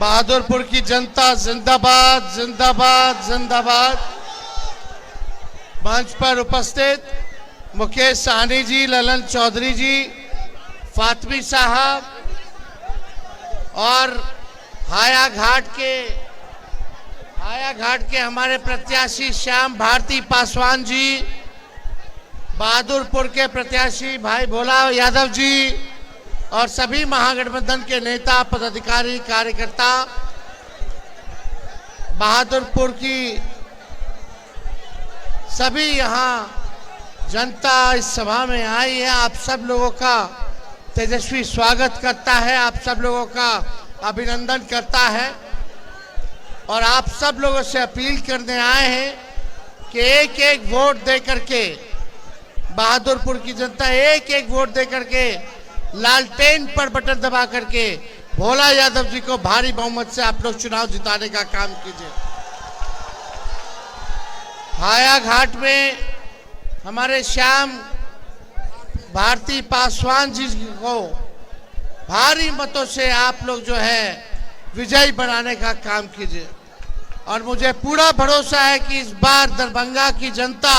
बहादुरपुर की जनता जिंदाबाद जिंदाबाद जिंदाबाद। मंच पर उपस्थित मुकेश साहनी जी, ललन चौधरी जी, फातमी साहब और हायाघाट के हमारे प्रत्याशी श्याम भारती पासवान जी, बहादुरपुर के प्रत्याशी भाई भोला यादव जी और सभी महागठबंधन के नेता, पदाधिकारी, कार्यकर्ता, बहादुरपुर की सभी यहाँ जनता इस सभा में आई है। आप सब लोगों का तेजस्वी स्वागत करता है, आप सब लोगों का अभिनंदन करता है और आप सब लोगों से अपील करने आए हैं कि एक एक वोट दे करके, बहादुरपुर की जनता एक एक वोट दे करके, लालटेन पर बटन दबा करके भोला यादव जी को भारी बहुमत से आप लोग चुनाव जिताने का काम कीजिए। हायाघाट में हमारे श्याम भारती पासवान जी को भारी मतों से आप लोग जो है विजयी बनाने का काम कीजिए और मुझे पूरा भरोसा है कि इस बार दरभंगा की जनता,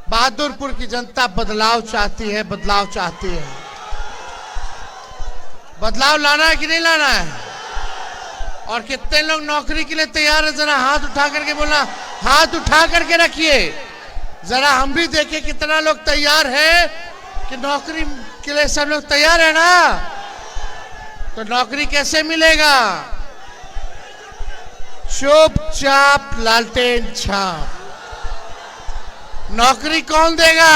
बहादुरपुर की जनता बदलाव चाहती है, बदलाव चाहती है। बदलाव लाना है कि नहीं लाना है? और कितने लोग नौकरी के लिए तैयार है? जरा हाथ उठा करके बोलना, हाथ उठा करके रखिए, जरा हम भी देखें कितना लोग तैयार है कि नौकरी के लिए। सब लोग तैयार है ना? तो नौकरी कैसे मिलेगा? चुपचाप लालटेन छाप। नौकरी कौन देगा?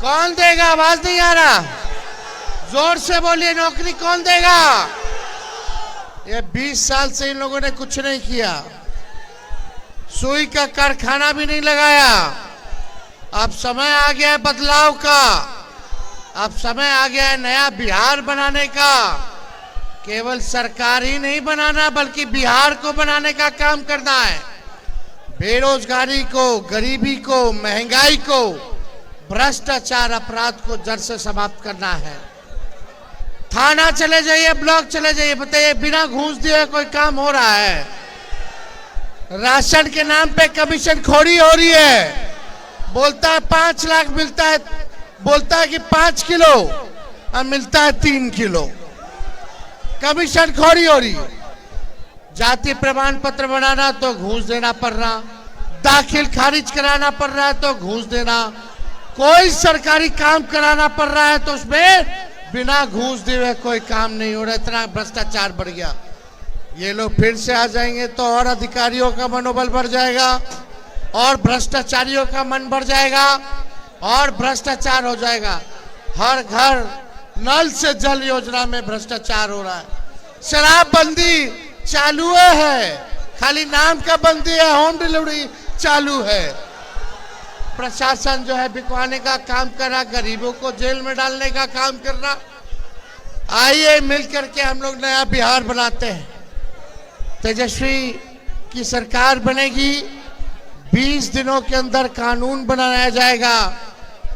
कौन देगा? आवाज नहीं आ रहा, जोर से बोलिए, नौकरी कौन देगा? ये 20 साल से इन लोगों ने कुछ नहीं किया, सुई का कारखाना भी नहीं लगाया। अब समय आ गया है बदलाव का, अब समय आ गया है नया बिहार बनाने का। केवल सरकार ही नहीं बनाना बल्कि बिहार को बनाने का काम करना है। बेरोजगारी को, गरीबी को, महंगाई को, भ्रष्टाचार, अपराध को जड़ से समाप्त करना है। थाना चले जाइए, ब्लॉक चले जाइए, बताइए बिना घूस दिए कोई काम हो रहा है? राशन के नाम पे कमीशन खोरी हो रही है। बोलता है 5 लाख मिलता है, बोलता है कि 5 किलो, अब मिलता है 3 किलो। कमीशन खोरी हो रही है। जाति प्रमाण पत्र बनाना तो घूस देना पड़ रहा, दाखिल खारिज कराना पड़ रहा है तो घूस देना, कोई सरकारी काम कराना पड़ रहा है तो उसमें बिना घूस दिए हुए कोई काम नहीं हो रहा। इतना भ्रष्टाचार बढ़ गया। ये लोग फिर से आ जाएंगे तो और अधिकारियों का मनोबल बढ़ जाएगा और भ्रष्टाचारियों का मन बढ़ जाएगा और भ्रष्टाचार हो जाएगा। हर घर नल से जल योजना में भ्रष्टाचार हो रहा है। शराबबंदी चालू है, खाली नाम का बंदी है, होम डिलीवरी चालू है। प्रशासन जो है बिकवाने का काम कर रहा, गरीबों को जेल में डालने का काम कर रहा। आइए मिलकर के हम लोग नया बिहार बनाते हैं। तेजस्वी की सरकार बनेगी। 20 दिनों के अंदर कानून बनाया जाएगा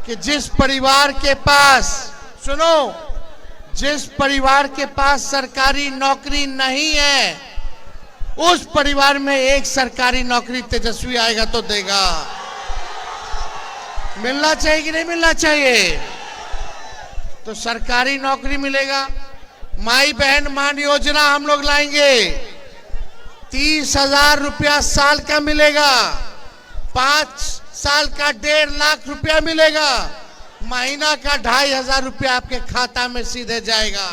कि जिस परिवार के पास, सुनो, जिस परिवार के पास सरकारी नौकरी नहीं है उस परिवार में एक सरकारी नौकरी तेजस्वी आएगा तो देगा। मिलना चाहिए कि नहीं मिलना चाहिए? तो सरकारी नौकरी मिलेगा। माई बहन मान योजना हम लोग लाएंगे, 30,000 रुपया साल का मिलेगा, 5 साल का 1.5 लाख रुपया मिलेगा, महीना का 2,500 रुपया आपके खाता में सीधे जाएगा।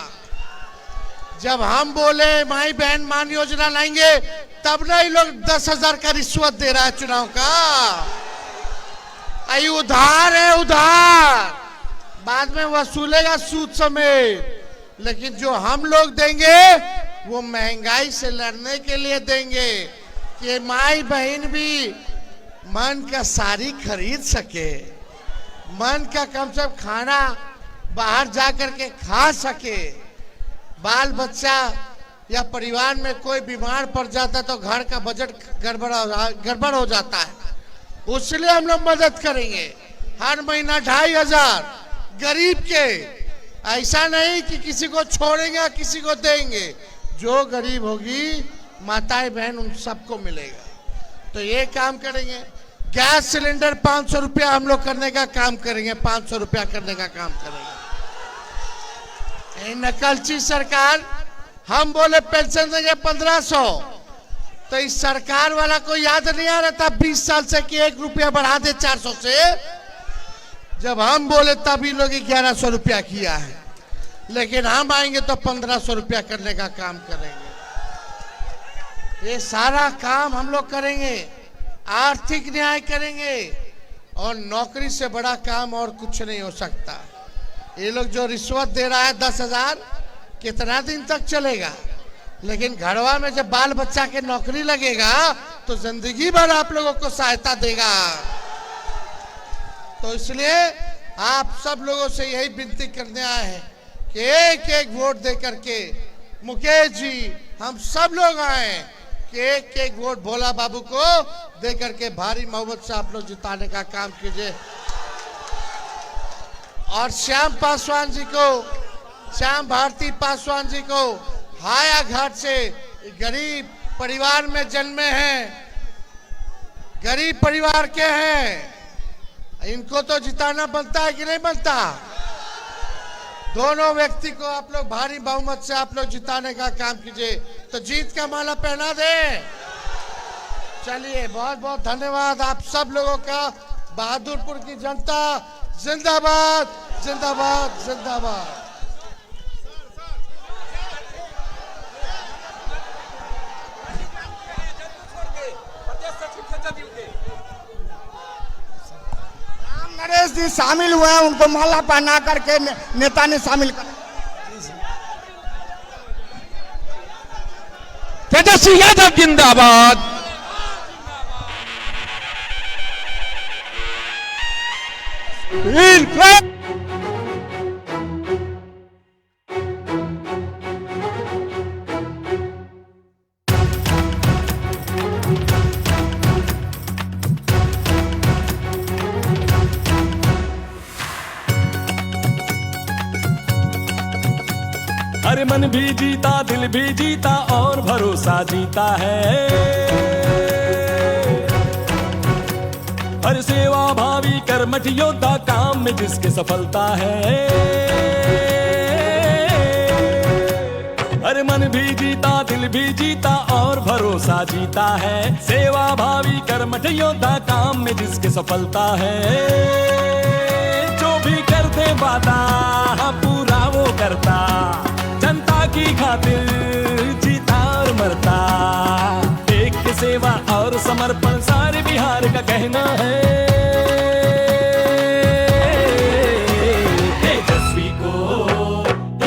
जब हम बोले माई बहन मान योजना लाएंगे तब नहीं लोग 10,000 का रिश्वत दे रहा है चुनाव का। आई उधार है, उधार बाद में वसूलेगा सूद समेत। लेकिन जो हम लोग देंगे वो महंगाई से लड़ने के लिए देंगे कि माई बहन भी मन का साड़ी खरीद सके, मन का कम से कम खाना बाहर जाकर के खा सके। बाल बच्चा या परिवार में कोई बीमार पड़ जाता तो घर का बजट गड़बड़ हो जाता है, उसलिए हम लोग मदद करेंगे। हर महीना 2,500 गरीब के ऐसा नहीं कि किसी को छोड़ेंगे किसी को देंगे। जो गरीब होगी माताएं बहन उन सबको मिलेगा। तो ये काम करेंगे। गैस सिलेंडर 500 रुपया हम लोग करने का काम करेंगे, 500 रुपया करने का काम करेंगे। नकलची सरकार, हम बोले पेंशन देंगे 1500, तो इस सरकार वाला को याद नहीं आ रहा था 20 साल से कि 1 रुपया बढ़ा दे 400 से। जब हम बोले तभी लोग 1100 रुपया किया है, लेकिन हम आएंगे तो 1500 रुपया करने का काम करेंगे। ये सारा काम हम लोग करेंगे, आर्थिक न्याय करेंगे, और नौकरी से बड़ा काम और कुछ नहीं हो सकता। ये लोग जो रिश्वत दे रहा है 10,000, कितना दिन तक चलेगा? लेकिन घरवा में जब बाल बच्चा के नौकरी लगेगा तो जिंदगी भर आप लोगों को सहायता देगा। तो इसलिए आप सब लोगों से यही विनती करने आए हैं कि एक एक वोट दे करके, मुकेश जी हम सब लोग आए कि एक एक वोट भोला बाबू को दे करके भारी मोहब्बत से आप लोग जिताने का काम कीजिए। और श्याम पासवान जी को, श्याम भारती पासवान जी को हाया घाट से गरीब परिवार में जन्मे हैं, गरीब परिवार के हैं, इनको तो जिताना बनता है कि नहीं बनता? दोनों व्यक्ति को आप लोग भारी बहुमत से आप लोग जिताने का काम कीजिए, तो जीत का माला पहना दे। चलिए, बहुत बहुत धन्यवाद आप सब लोगों का। बहादुरपुर की जनता जिंदाबाद, जिंदाबाद, जिंदाबाद। नरेश जी शामिल हुए हैं, उनको माला पहना करके नेता ने शामिल कर। तेजस्वी यादव जिंदाबाद। अरे मन भी जीता, दिल भी जीता और भरोसा जीता है। अरे सेवा भावी कर्मठ योद्धा, काम में जिसके सफलता है। अरे मन भी जीता, दिल भी जीता और भरोसा जीता है। सेवा भावी कर्मठ योद्धा, काम में जिसके सफलता है। जो भी करते वादा पूरा वो करता, जनता की खातिर जीता और मरता। एक की सेवा और समर्पण सारे बिहार का कहना है। तेजस्वी को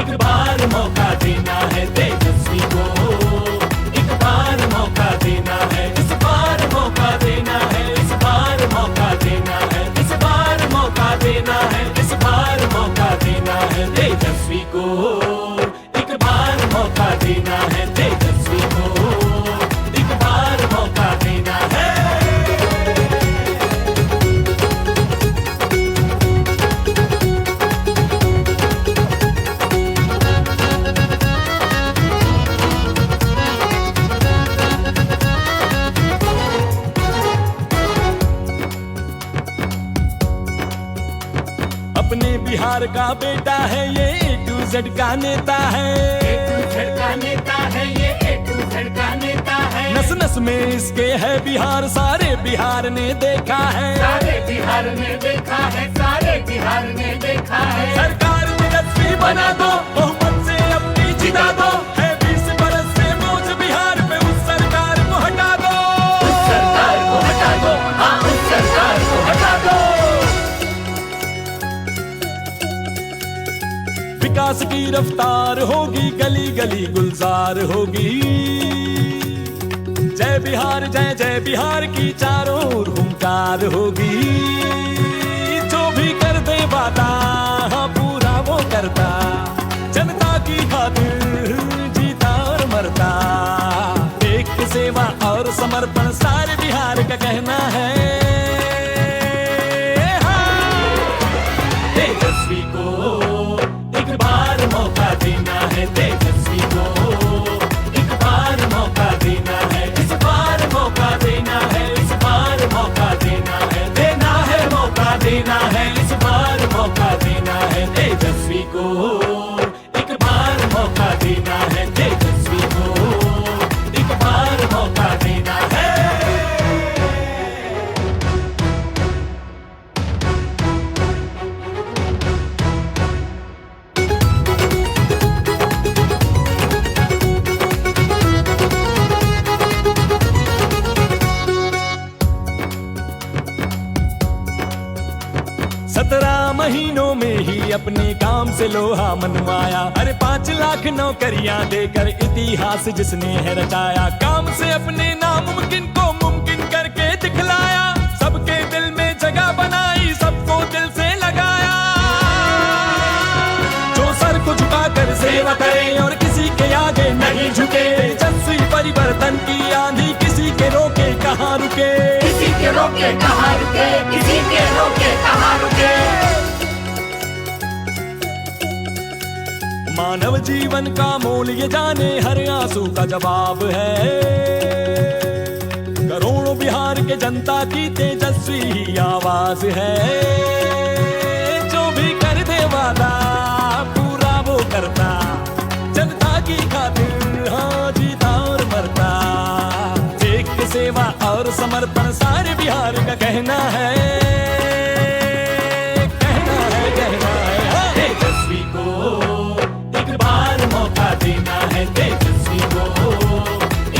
एक बार मौका देना है, तेजस्वी को एक बार मौका देना है। इस बार मौका देना है, इस बार मौका देना है, इस बार मौका देना है, इस बार मौका देना है। तेजस्वी को मौका देना है, तेजस्वी को एक बार मौका देना है। अपने बिहार का बेटा है ये, A to Z का नेता है। A to Z का नेता है ये, A to Z का नेता है। नस नस में इसके है बिहार, सारे बिहार ने देखा है, सारे बिहार ने देखा है, सारे बिहार ने देखा है। सरकार तेजस्वी बना दो, बहुमत से अपनी जिता दो। है 20 बरस से बोझ बिहार पे, उस सरकार को हटा दो, उस सरकार को हटा दो, हाँ उस सरकार को हटा दो। विकास की रफ्तार होगी, गली गली गुलजार होगी। जय बिहार, जय जय बिहार की चारों ओर हुंकार होगी। जो भी कर दे वादा हाँ पूरा वो करता, जनता की खातिर जीता और मरता। एक सेवा और समर्पण सारे बिहार का कहना है। तेजस्वी को एक बार 17 महीनों में ही अपने काम से लोहा मनवाया। अरे 5 लाख नौकरियां देकर इतिहास जिसने है रचाया। काम से अपने नामुमकिन को मुमकिन करके दिखलाया। सबके दिल में जगह बनाई, सबको दिल से लगाया। जो सर को झुकाकर सेवा करे और किसी के आगे नहीं झुके। तेजस्वी परिवर्तन की आंधी किसी के रोके कहाँ रुके। किसी के रोके कहाँ रुके, किसी के रोके कहाँ रुके। मानव जीवन का मोल ये जाने, हर आंसू का जवाब है। करोड़ों बिहार के जनता की तेजस्वी ही आवाज है। जो भी कर दे वादा पूरा वो करता। जनता की खातिर हाँ जीता और मरता। देख के सेवा और समर्पण सारे बिहार का कहना है। तेजस्वी को एक बार मौका देना है। तेजस्वी को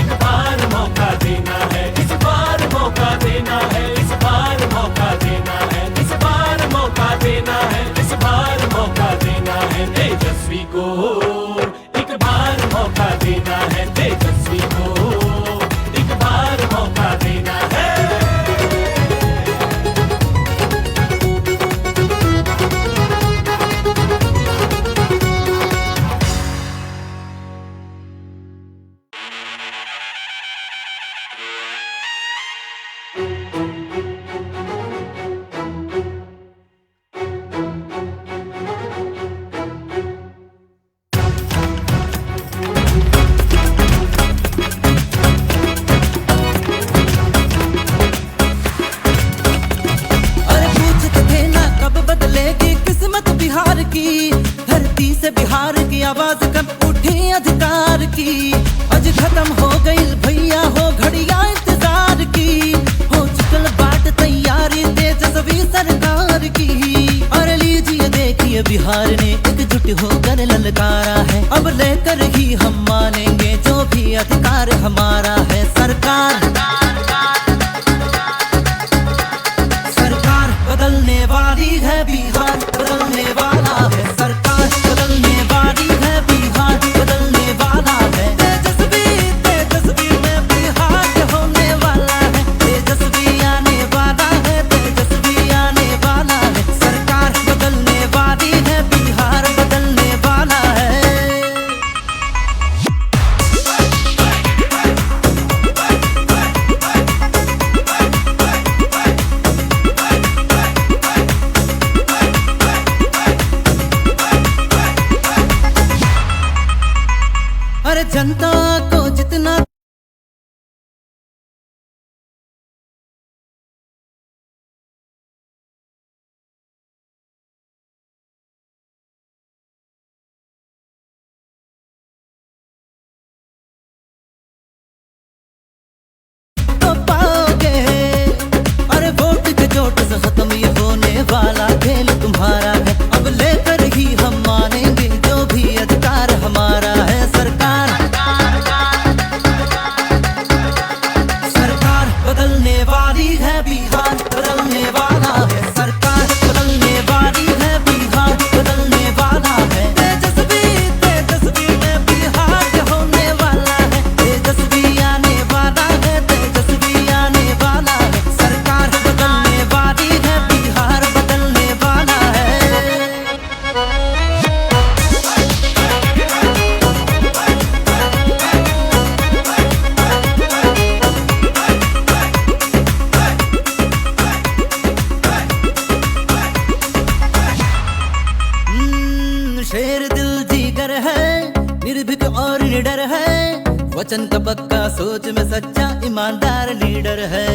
एक बार मौका देना है। इस बार मौका देना है। इस बार मौका देना है। इस बार मौका देना है। इस बार मौका देना है। तेजस्वी को एक बार मौका देना है। तेजस्वी को एक बार मौका देना है। बिहार की आवाज कब उठी अधिकार की। आज खत्म हो गई भैया हो घड़िया इंतजार की। हो चुकल बाट तैयारी तेजस्वी सरकार की। और लीजिए देखिए बिहार ने एकजुट होकर ललकारा है। अब लेकर ही हम मानेंगे जो भी अधिकार हमारा है। सरकार बदलने वाली है, बिहार बदलने वाला है। सरकार बदलने वाली है, बिहार बदलने वाला है। तेजस्वी में बिहार होने वाला है। तेजस्वी आने वाला है। तेजस्वी आने वाला है। सरकार बदलने वाली है, बिहार बदलने वाला है। अरे जनता को जितना तो पाओगे। अरे वोट के चोट से खत्म ये होने वाला खेल तुम्हारा है। अब लेकर ही हम मानेंगे जो भी अधिकार हमारा है। सरकार बदलने वाली है, बिहार बदलने वाला है। सरकार बदलने वाली है, बिहार बदलने वाला है। तेजस्वी में बिहार होने वाला है। तेजस्वी आने वाला है। तेजस्वी आने वाला है। सरकार बदलने वाली है, बिहार बदलने वाला है। शेर दिल जीगर है, निर्भीक और निडर है। वचन का पक्का, सोच में सच्चा ईमानदार लीडर है।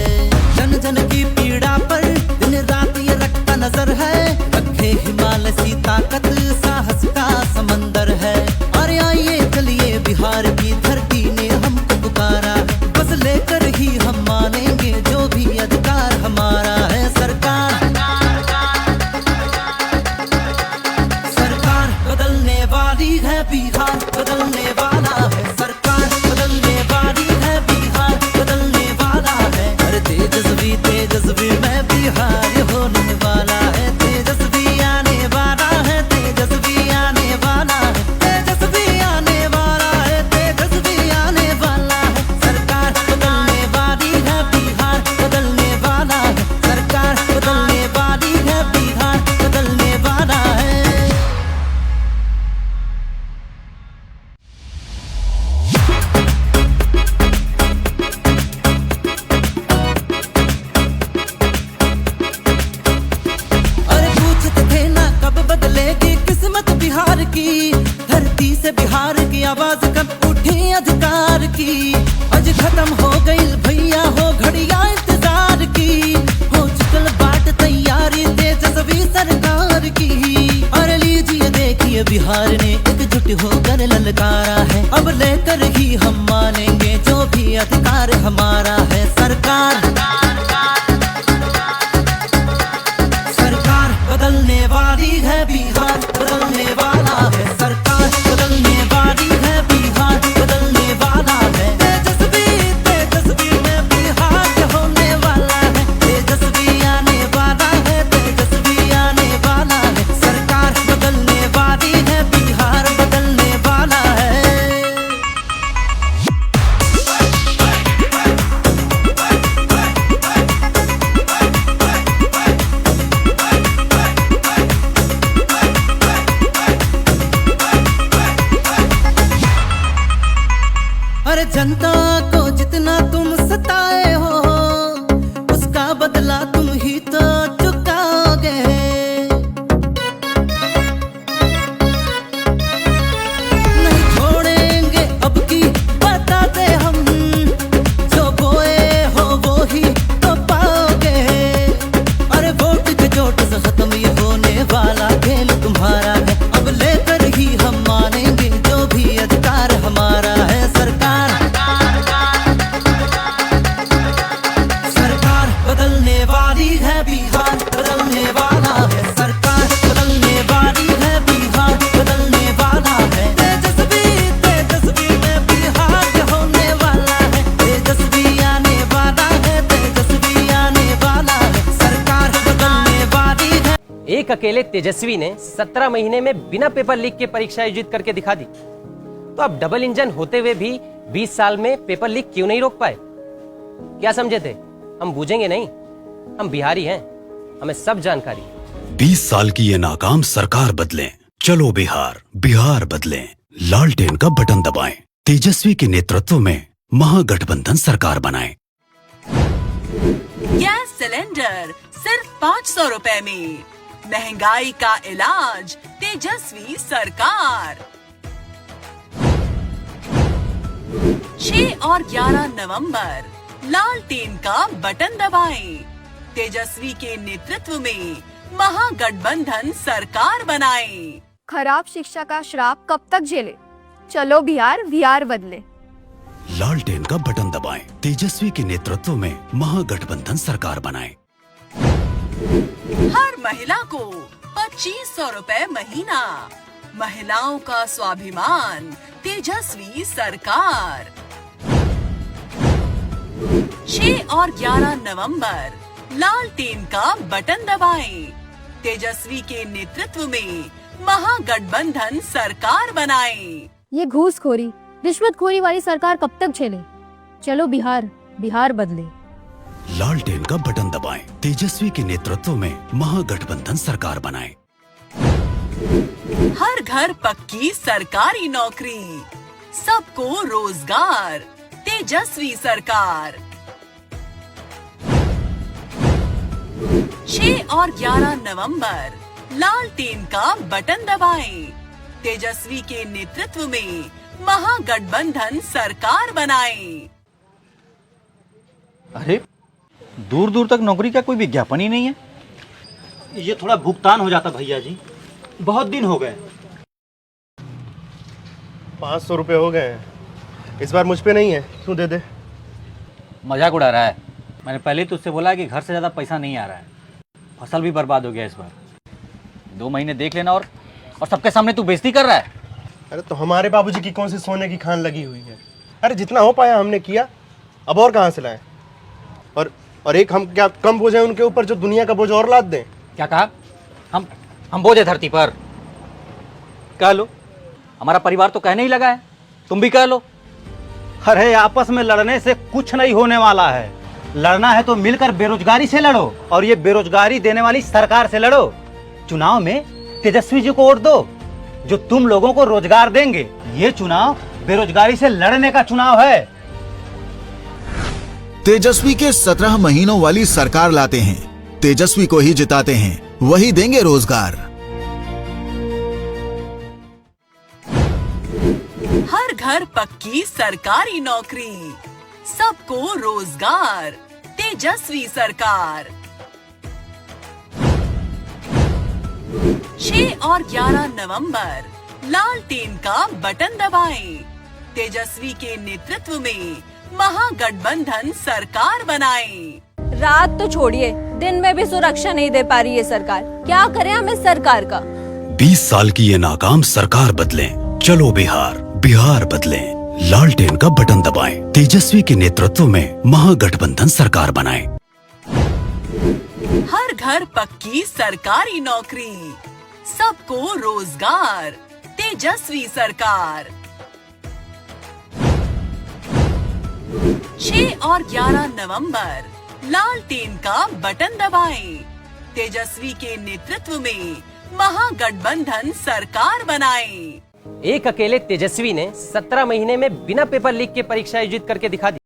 जन जन की पीड़ा पर दिन रात ये रखता नजर है। रखे हिमालय सी ताकत, साहस का समंदर है। और आइए चलिए बिहार की धरती ने हमको पुकारा। बस लेकर ही हम मानेंगे जो भी अधिकार हमारा है। सरकार बदलने वाली है, बिहार बदलने वाला है। सरकार बदलने वाली है, बिहार बदलने वाला है। अरे तेजस्वी में बिहार होने वाला है। तेजस्वी से बिहार की आवाज कब उठी अधिकार की। आज खत्म हो गई भैया हो घड़िया इंतजार की, हो चुकल बाट तैयारी तेजस्वी सरकार की। और लीजिए देखिए बिहार ने एकजुट होकर ललकारा है, अब लेकर ही हम मानेंगे जो भी अधिकार हमारा है। सरकार बदलने वाली है, बिहार बदलने वाला है। सरकार बदलने वाली है, बिहार बदलने वाला है। तेजस्वी तेजस्वी में बिहार होने वाला है, तेजस्वी आने वाला है, तेजस्वी आने वाला है। सरकार बदलने वाली है, बिहार बदलने वाला है। अरे जनता को जितना तुम सताए हो, उसका बदला तुम ही तो चुकाओगे। नहीं छोड़ेंगे अब की बताते हम, जो बोए हो वो ही तो पाओगे। अरे वोट के चोट से खत्म ये होने वाला खेल तुम्हारा है, अब लेकर ही हम मानेंगे जो भी अधिकार हमारा है। सरकार बदलने वाली है, बिहार बदलने वाला है। सरकार बदलने वाली है, बिहार बदलने वाला है। तेजस्वी तेजस्वी में बिहार होने वाला है, तेजस्वी आने वाला है, तेजस्वी आने वाला है। सरकार बदलने वाली है। एक अकेले तेजस्वी ने 17 महीने में बिना पेपर लीक के परीक्षा आयोजित करके दिखा दी, तो अब डबल इंजन होते हुए भी 20 साल में पेपर लीक क्यों नहीं रोक पाए? क्या समझे थे हम बूझेंगे नहीं? हम बिहारी हैं, हमें सब जानकारी। 20 साल की ये नाकाम सरकार बदलें, चलो बिहार बिहार बदलें। लालटेन का बटन दबाएं, तेजस्वी के नेतृत्व में महागठबंधन सरकार बनाएं। गैस सिलेंडर सिर्फ 500 रुपए में, महंगाई का इलाज तेजस्वी सरकार। 6 और 11 नवंबर लालटेन का बटन दबाएं, तेजस्वी के नेतृत्व में महागठबंधन सरकार बनाएं। खराब शिक्षा का श्राप कब तक झेले, चलो बिहार बिहार बदले। लालटेन का बटन दबाएं, तेजस्वी के नेतृत्व में महागठबंधन सरकार बनाएं। हर महिला को 2500 रुपए महीना, महिलाओं का स्वाभिमान तेजस्वी सरकार। 6 और 11 नवंबर लालटेन का बटन दबाएं, तेजस्वी के नेतृत्व में महागठबंधन सरकार बनाएं। ये घूसखोरी रिश्वतखोरी वाली सरकार कब तक झेले, चलो बिहार बिहार बदले। लालटेन का बटन दबाएं, तेजस्वी के नेतृत्व में महागठबंधन सरकार बनाएं। हर घर पक्की सरकारी नौकरी, सबको रोजगार तेजस्वी सरकार। 6 और 11 नवंबर लालटेन का बटन दबाएं, तेजस्वी के नेतृत्व में महागठबंधन सरकार बनाएं। अरे दूर दूर तक नौकरी का कोई विज्ञापन ही नहीं है। ये थोड़ा भुगतान हो जाता भैया जी, बहुत दिन हो गए। 500 रुपये हो गए हैं, इस बार मुझ पे नहीं है, तू दे दे। मजाक उड़ा रहा है। मैंने पहले ही तुझसे बोला कि घर से ज़्यादा पैसा नहीं आ रहा है, फसल भी बर्बाद हो गया इस बार। 2 महीने देख लेना और सबके सामने तू बेइज्जती कर रहा है। अरे तो हमारे बाबूजी की कौन सी सोने की खान लगी हुई है। अरे जितना हो पाया हमने किया, अब और कहाँ से लाएं। और एक हम क्या कम बोझ है उनके ऊपर जो दुनिया का बोझ और लाद दें। क्या कहा? हम बोझ है धरती पर। कह लो, हमारा परिवार तो कहने ही लगा है, तुम भी कह लो। अरे आपस में लड़ने से कुछ नहीं होने वाला है, लड़ना है तो मिलकर बेरोजगारी से लड़ो, और ये बेरोजगारी देने वाली सरकार से लड़ो। चुनाव में तेजस्वी जी को वोट दो, जो तुम लोगों को रोजगार देंगे। ये चुनाव बेरोजगारी से लड़ने का चुनाव है। तेजस्वी के 17 महीनों वाली सरकार लाते हैं, तेजस्वी को ही जिताते हैं, वही देंगे रोजगार। घर पक्की सरकारी नौकरी, सबको रोजगार, तेजस्वी सरकार। 6 और 11 नवंबर लालटेन का बटन दबाएं। तेजस्वी के नेतृत्व में महागठबंधन सरकार बनाएं। रात तो छोड़िए, दिन में भी सुरक्षा नहीं दे पा रही है सरकार। क्या करें हम इस सरकार का? 20 साल की ये नाकाम सरकार बदलें। चलो बिहार, बिहार बदलें। लालटेन का बटन दबाएं। तेजस्वी के नेतृत्व में महागठबंधन सरकार बनाएं। हर घर पक्की सरकारी नौकरी, सबको रोजगार, तेजस्वी सरकार। 6 और 11 नवंबर लालटेन का बटन दबाएं। तेजस्वी के नेतृत्व में महागठबंधन सरकार बनाएं। एक अकेले तेजस्वी ने 17 महीने में बिना पेपर लीक के परीक्षा आयोजित करके दिखा दी।